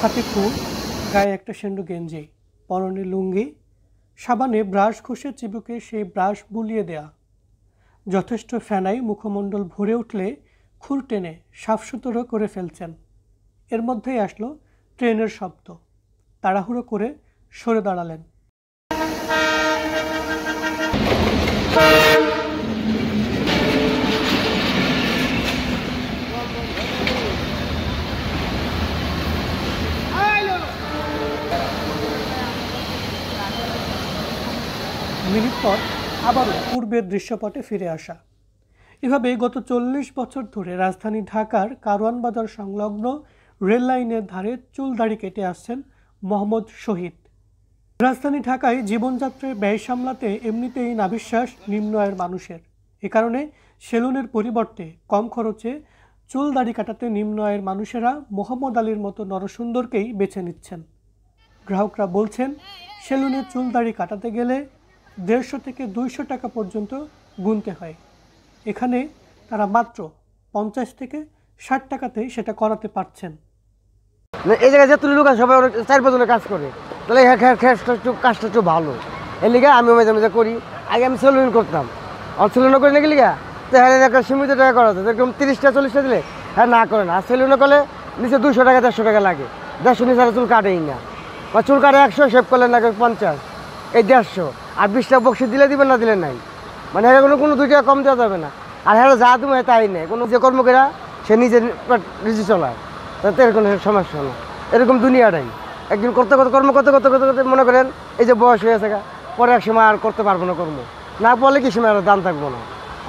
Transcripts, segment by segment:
হাতে ফুল, গায়ে একটা সেন্ডু গেঞ্জি, পরনে লুঙ্গি, সাবানে ব্রাশ ঘষে চিবুকে সেই ব্রাশ বুলিয়ে দেয়া। যথেষ্ট ফেনায় মুখমণ্ডল ভরে উঠলে খুর টেনে সাফসুতরো করে ফেলছেন। এর মধ্যেই আসলো ট্রেনের শব্দ। তাড়াহুড়ো করে সরে দাঁড়ালেন। মিনিট পর আবারও পূর্বের দৃশ্যপটে ফিরে আসা। এভাবে গত 40 বছর ধরে রাজধানী ঢাকার কারওয়ান বাজার সংলগ্ন রেল লাইনের ধারে চুল দাড়ি কেটে আসছেন মোহাম্মদ শহীদ। রাজধানী ঢাকায় জীবনযাত্রায় ব্যয় সামলাতে এমনিতেই নাভিশ্বাস নিম্ন আয়ের মানুষের। এ কারণে সেলুনের পরিবর্তে কম খরচে চুল দাড়ি কাটাতে নিম্ন আয়ের মানুষেরা মোহাম্মদ আলীর মতো নরসুন্দরকেই বেছে নিচ্ছেন। গ্রাহকরা বলছেন, সেলুনে চুল দাড়ি কাটাতে গেলে 150 থেকে 200 টাকা পর্যন্ত গুনতে হয়। এখানে তারা মাত্র 50 থেকে 60 টাকাতেই সেটা করাতে পারছেন। এই জায়গায় যত লোক আছে সবাই 4 বছরের কাজ করে, তাহলে কাজটা একটু ভালো। এর লিগে আমি মাঝে মাঝে করি। আগে আমি সেলুন করতাম, আর সেলুনও করি না কি লিগা, তো হ্যাঁ একটা সীমিত টাকা করা যায়, এরকম 30টা 40টা দিলে হ্যাঁ না করে না। আর সেলুনে করলে নিচে 200 টাকা 150 টাকা লাগে, 150 নিচে চুল কাটেই না, বা চুল কাটে 100, শেভ করলে না 50, এই 150, আর 20টা বক্সি দিলে দিবেন না দিলে নাই, মানে হ্যাঁ কোনো 2 টাকা কম দেওয়া যাবে না। আর হ্যাঁ যা তুমি তাই নেই, কোনো যে কর্মকেরা সে নিজের রিজি চলায়, তাতে এর কোনো সমস্যা না। এরকম দুনিয়াটাই একদিন করতে করতে কর্ম করতে করতে করতে করতে মনে করেন এই যে বয়স হয়ে গেছে, পরে এক সময় আর করতে পারবো না কর্ম, না পড়লে কি সময় আর দাম থাকবো না।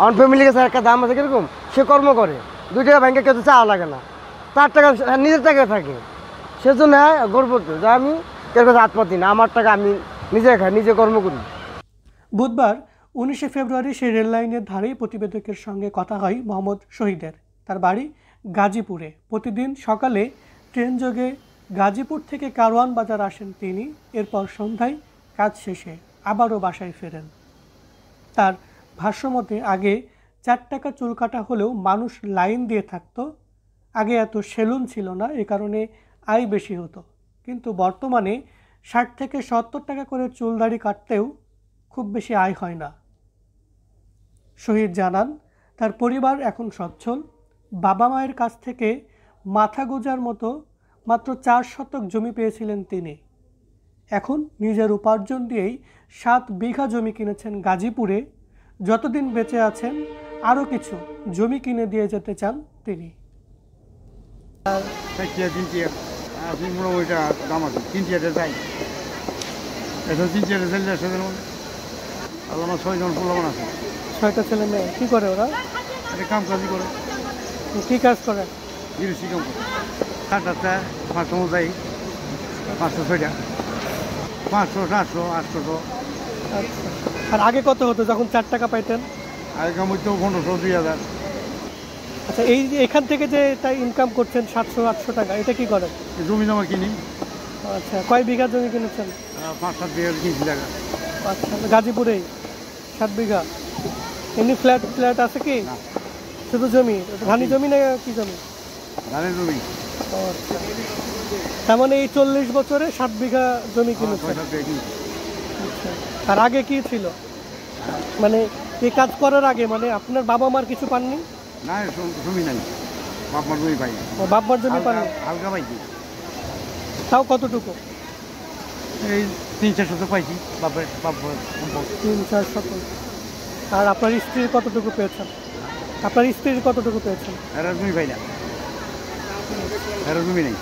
আমার ফ্যামিলি কাছে একটা দাম আছে কিরকম, সে কর্ম করে 2 টাকা ব্যাংকে কেউ চাওয়া লাগে না, তার টাকা নিজের টাকা থাকে, সেজন্য হ্যাঁ গর্ব যে আমি কেউ কাছে হাত পাতি না, আমার টাকা আমি নিজে খাই, নিজে কর্ম করি। বুধবার 19 ফেব্রুয়ারি সেই রেল লাইনের ধারেই প্রতিবেদকের সঙ্গে কথা হয় মোহাম্মদ শহীদের। তার বাড়ি গাজীপুরে। প্রতিদিন সকালে ট্রেন যোগে গাজীপুর থেকে কারওয়ান বাজার আসেন তিনি। এরপর সন্ধ্যায় কাজ শেষে আবারও বাসায় ফেরেন। তার ভাষ্যমতে আগে 4 টাকা চুল কাটা হলেও মানুষ লাইন দিয়ে থাকতো। আগে এত সেলুন ছিল না, এ কারণে আয় বেশি হতো। কিন্তু বর্তমানে 60 থেকে 70 টাকা করে চুল দাড়ি কাটতেও খুব বেশি আয় হয় না। শহীদ জানান, তার পরিবার এখন সচ্ছল। বাবা মায়ের কাছ থেকে মাথা গোঁজার মতো মাত্র 4 শতক জমি পেয়েছিলেন তিনি। এখন নিজের উপার্জন দিয়েই 7 বিঘা জমি কিনেছেন গাজীপুরে। যতদিন বেঁচে আছেন আরও কিছু জমি কিনে দিয়ে যেতে চান তিনি। আমার 6 জন পোলাপান আছে। 6টা ছেলে মেয়ে। কী করে ওরা? কাম কাজই করে। কী কাজ করে? গৃহস্থী কাম করে। 7টা 500 যাই, 500 6টা, 500 700 800। আচ্ছা, আর আগে কত হতো যখন 4 টাকা পাইতেন? আগে কাম হইতো 1500 2000। আচ্ছা, এই যে এখান থেকে যে তাই ইনকাম করছেন 700-800 টাকা, এটা কি করেন? জমি জমা কিনি। আচ্ছা, কয় বিঘা জমি কিনেছেন? 5-7 বিঘা কিনছি টাকা। আচ্ছা, গাজীপুরেই 7 বিঘা। এমনি ফ্ল্যাট আছে কি? শুধু জমি? ধানি জমি না কি জমি? ধানের জমি। আচ্ছা, তার মানে এই 40 বছরে 7 বিঘা জমি কিনেছেন। আচ্ছা, আর আগে কি ছিল? মানে এই কাজ করার আগে মানে আপনার বাবা মার কিছু পাননি? না, জমি নাই, বাপমার জমি পাই। বাপমার জমি পাননি? হালকা পাইছি। তাও কতটুকু? এই 3-4 শতক পাইছি, বাপের 3-4 শতক। আর আপনার স্ত্রীর কতটুকু পেয়েছেন? আপনার স্ত্রীর কতটুকু পেয়েছেন? এরা জমি পাই না, এরা জমি নেই।